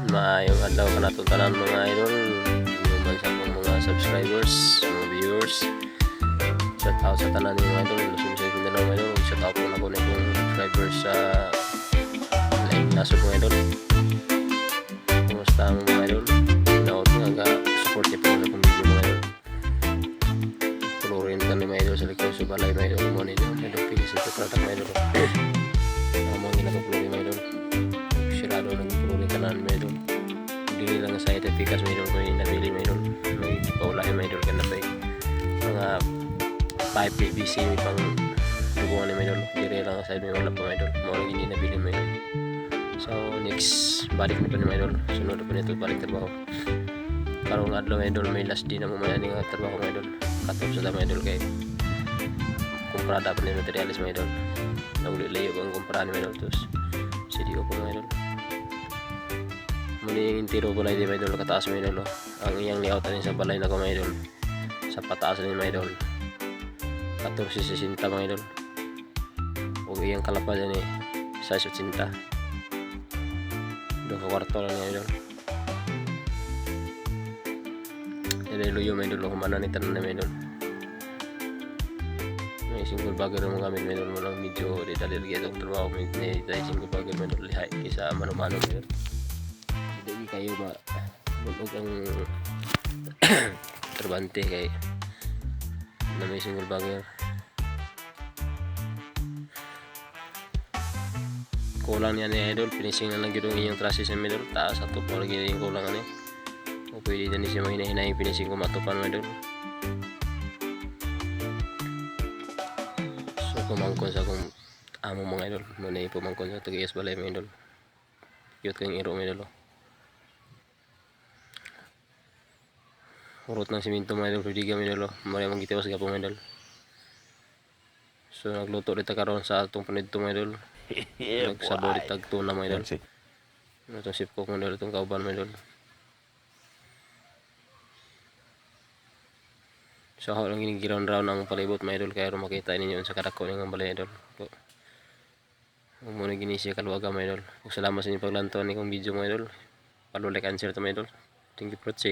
Maayong adlaw ka nato tanan mga idol, man sa akong mga subscribers, mga viewers. Shout out sa tanan mga idol, Luzon, Visayas, Mindanao mga idol. Shout out po na ko na kong subscribers sa laing nasod mga idol. Kumusta ang mga idol? Naot nga support niyo po na kong video mga idol. Pulurin ka ni mga idol sa likod sa balay mga idol. Mo ninyo, idol pilis ito product mga idol. Mga ginatupulurin mga idol. Sirado ng pulurin kanan mga idol. Dili lang sa ito pikas may idol ko yung nabili may idol, may paulahin may idol ka na pa mga pipe PVC may pang dugungan ni may idol, dili lang sa may wala pa may idol, mga hindi nabili may idol. So next balik na pa ni may idol, sunod pa nito balik trabaho karong adlaw may idol, may last day na mo may aning trabaho may idol, katop sa may idol kay kumprada pa ni materialis may idol, nagulilayo ang kumprada may idol, tapos CDO po may idol. Muli yung tiro ko na hindi may idol, kataas may idol. Ang iyang layout rin sa balay na ko may idol, sa pataas rin may idol 14.60 mga idol. O iyang kalapad yan 6.80. Doon ka kwarto lang mga idol. Niluyo mga idol, kumana ni tanan na mga idol. May single bagger mo gamit mga idol, mo lang medyo detalir itong trabaho, may single bagger mga idol, lihay kaysa mano-mano mga idol. Hindi kayo bulog ang trabante kay na may single bagger. Kulang niya ni idol, finishing na lang yun yung trusses ng idol, taas at tupo lagi yung kulang ano o pwede na siya mahina-hina yung finishing ko matupan mo idol. So pumangkon sa akong amo mga idol, muna yung pumangkon sa Tagayas balay mga idol, cute kayong iro mga idol. Urot ng siminto mga idol, pwede kami idol, marami mong gitiwas ka po mga idol. So nagluto dito karon sa atong panidto mga idol. Nagsabo dito tagtuna mga idol. Itong sipkok mga idol, itong kauban mga idol. So ako lang ginigiround round ang palibot mga idol, kaya makita ninyo sa kadako ng balay idol. Muna ginisya kaluwaga mga idol. Salamat sa inyong paglantaw ni kong video mga idol. Follow, like, and share to mga idol. Thank you for watching.